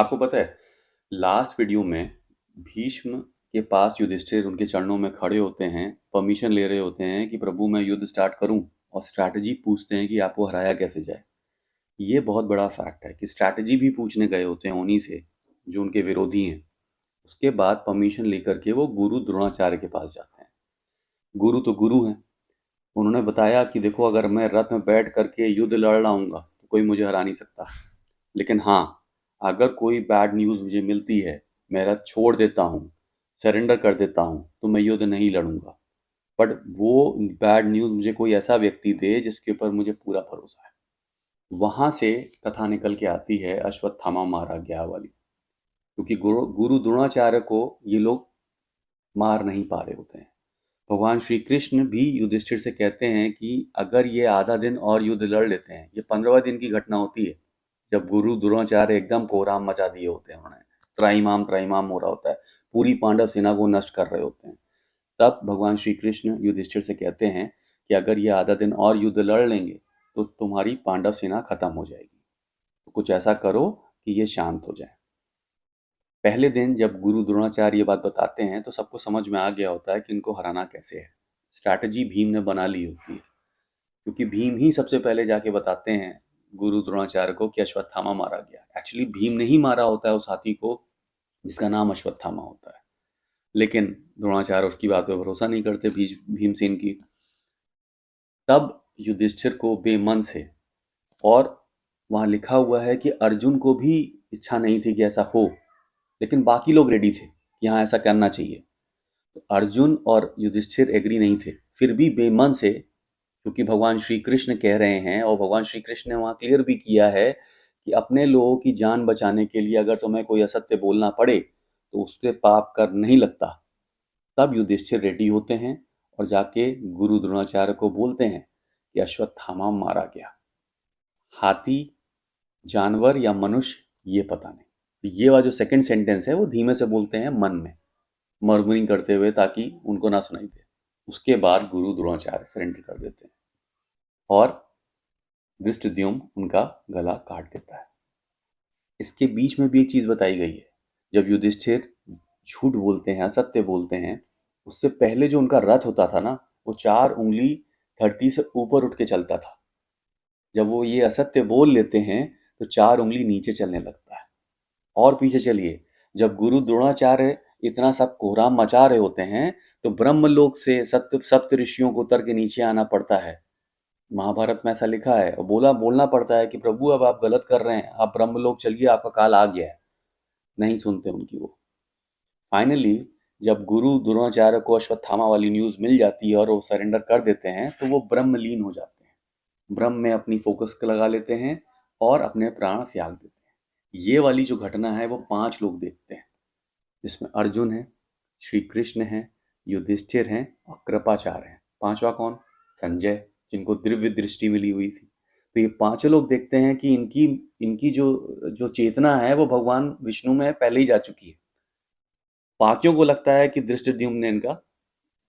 आपको पता है, लास्ट वीडियो में भीष्म के पास युधिष्ठिर उनके चरणों में खड़े होते हैं, परमिशन ले रहे होते हैं कि प्रभु मैं युद्ध स्टार्ट करूं, और स्ट्रैटेजी पूछते हैं कि आपको हराया कैसे जाए। ये बहुत बड़ा फैक्ट है कि स्ट्रैटेजी भी पूछने गए होते हैं उन्हीं से जो उनके विरोधी हैं। उसके बाद परमिशन लेकर के वो गुरु द्रोणाचार्य के पास जाते हैं। गुरु तो गुरु हैं। उन्होंने बताया कि देखो, अगर मैं रथ में बैठ करके युद्ध लड़ लाऊंगा तो कोई मुझे हरा नहीं सकता, लेकिन हाँ, अगर कोई बैड न्यूज़ मुझे मिलती है, मैं रथ छोड़ देता हूँ, सरेंडर कर देता हूँ, तो मैं युद्ध नहीं लड़ूंगा। बट वो बैड न्यूज़ मुझे कोई ऐसा व्यक्ति दे जिसके ऊपर मुझे पूरा भरोसा है। वहां से कथा निकल के आती है अश्वत्थामा मारा गया वाली, क्योंकि गुरु गुरु द्रोणाचार्य को ये लोग मार नहीं पा रहे होते हैं। भगवान श्री कृष्ण भी युधिष्ठिर से कहते हैं कि अगर ये आधा दिन और युद्ध लड़ लेते हैं, ये 15वें दिन की घटना होती है जब गुरु द्रोणाचार्य एकदम कोहराम मचा दिए होते हैं, उन्होंने त्राहिमाम त्राहिमाम हो रहा होता है, पूरी पांडव सेना को नष्ट कर रहे होते हैं। तब भगवान श्री कृष्ण युधिष्ठिर से कहते हैं कि अगर ये आधा दिन और युद्ध लड़ लेंगे तो तुम्हारी पांडव सेना खत्म हो जाएगी, तो कुछ ऐसा करो कि ये शांत हो जाए। पहले दिन जब गुरु द्रोणाचार्य ये बात बताते हैं तो सबको समझ में आ गया होता है कि इनको हराना कैसे है। स्ट्रैटेजी भीम ने बना ली होती है, क्योंकि भीम ही सबसे पहले जाके बताते हैं गुरु द्रोणाचार्य को कि अश्वत्थामा मारा गया। एक्चुअली भीम ने ही मारा होता है उस हाथी को जिसका नाम अश्वत्थामा होता है, लेकिन द्रोणाचार्य उसकी बात पे भरोसा नहीं करते भीमसेन की। तब युधिष्ठिर को बेमन से, और वहाँ लिखा हुआ है कि अर्जुन को भी इच्छा नहीं थी कि ऐसा हो, लेकिन बाकी लोग रेडी थे कि हाँ ऐसा करना चाहिए। तो अर्जुन और युधिष्ठिर एग्री नहीं थे, फिर भी बेमन से, क्योंकि भगवान श्री कृष्ण कह रहे हैं और भगवान श्री कृष्ण ने वहाँ क्लियर भी किया है कि अपने लोगों की जान बचाने के लिए अगर तुम्हें कोई असत्य बोलना पड़े तो उससे पाप कर नहीं लगता। तब युधिष्ठिर रेडी होते हैं और जाके गुरु द्रोणाचार्य को बोलते हैं कि अश्वत्थामा मारा गया। हाथी, जानवर या मनुष्य, ये पता नहीं। तो ये वाला जो सेकंड सेंटेंस है वो धीमे से बोलते हैं मन में, मर्मरिंग करते हुए, ताकि उनको ना सुनाई दे। उसके बाद गुरु द्रोणाचार्य सरेंडर कर देते हैं और धृष्टद्युम्न उनका गला काट देता है। इसके बीच में भी एक चीज बताई गई है। जब युधिष्ठिर झूठ बोलते हैं, असत्य बोलते हैं, उससे पहले जो उनका रथ होता था ना, वो 4 उंगली धरती से ऊपर उठ के चलता था। जब वो ये असत्य बोल लेते हैं तो 4 उंगली नीचे चलने लगता है। और पीछे चलिए, जब गुरु द्रोणाचार्य इतना सब कोहराम मचा रहे होते हैं तो ब्रह्मलोक से सप्त सप्त ऋषियों को उतर के नीचे आना पड़ता है। महाभारत में ऐसा लिखा है, और बोलना पड़ता है कि प्रभु अब आप गलत कर रहे हैं, आप ब्रह्मलोक चलिए, आपका काल आ गया है। नहीं सुनते उनकी वो। फाइनली जब गुरु द्रोणाचार्य को अश्वत्थामा वाली न्यूज़ मिल जाती है और वो सरेंडर कर देते हैं तो वो ब्रह्मलीन हो जाते हैं, ब्रह्म में अपनी फोकस लगा लेते हैं और अपने प्राण त्याग देते हैं। ये वाली जो घटना है वो 5 लोग देखते हैं, जिसमें अर्जुन है, श्री कृष्ण है, युधिष्ठिर हैं और कृपाचार्य हैं। पांचवा कौन? संजय, जिनको दिव्य दृष्टि मिली हुई थी। तो ये पांचों लोग देखते हैं कि इनकी इनकी जो जो चेतना है वो भगवान विष्णु में पहले ही जा चुकी है। बाकियों को लगता है कि धृष्टद्युम्न ने इनका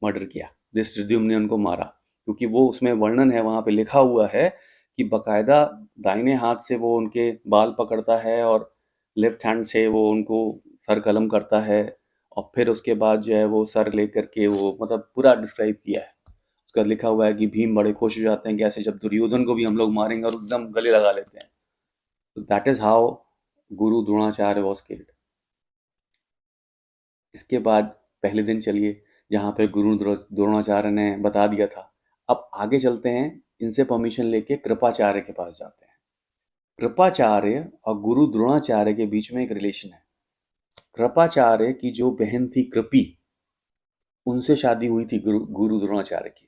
मर्डर किया, धृष्टद्युम्न ने उनको मारा, क्योंकि वो उसमें वर्णन है, वहां पे लिखा हुआ है कि बकायदा दाहिने हाथ से वो उनके बाल पकड़ता है और लेफ्ट हैंड से वो उनको सर कलम करता है, और फिर उसके बाद जो है वो सर लेकर के वो, मतलब पूरा डिस्क्राइब किया है। उसका लिखा हुआ है कि भीम बड़े खुश हो जाते हैं कि ऐसे जब दुर्योधन को भी हम लोग मारेंगे, और एकदम गले लगा लेते हैं। तो that is how Guru Dronacharya was killed. इसके बाद पहले दिन चलिए, जहाँ पे गुरु द्रोणाचार्य ने बता दिया था। अब आगे चलते हैं, इनसे परमिशन लेके कृपाचार्य के पास जाते हैं। कृपाचार्य और गुरु द्रोणाचार्य के बीच में एक रिलेशन है। कृपाचार्य की जो बहन थी कृपी, उनसे शादी हुई थी गुरु द्रोणाचार्य की,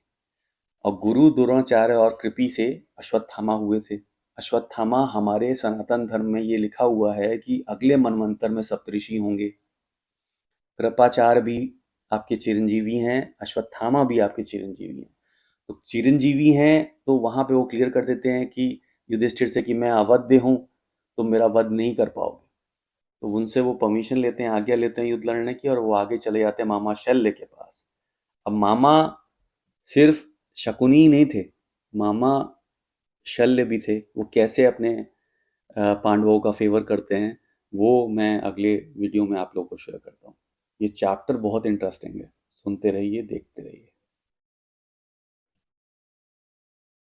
और गुरु द्रोणाचार्य और कृपी से अश्वत्थामा हुए थे। अश्वत्थामा हमारे सनातन धर्म में ये लिखा हुआ है कि अगले मनवंतर में सप्तऋषि होंगे। कृपाचार्य भी आपके चिरंजीवी हैं, अश्वत्थामा भी आपके चिरंजीवी हैं। तो चिरंजीवी हैं तो वहां पे वो क्लियर कर देते हैं कि युधिष्ठिर से कि मैं अवध्य हूँ, तो मेरा वध नहीं कर पाओगे। तो उनसे वो परमिशन लेते हैं, आज्ञा लेते हैं युद्ध लड़ने की, और वो आगे चले जाते हैं मामा शल्य के पास। अब मामा सिर्फ शकुनी ही नहीं थे, मामा शल्य भी थे। वो कैसे अपने पांडवों का फेवर करते हैं वो मैं अगले वीडियो में आप लोगों को शेयर करता हूँ। ये चैप्टर बहुत इंटरेस्टिंग है, सुनते रहिए, देखते रहिए।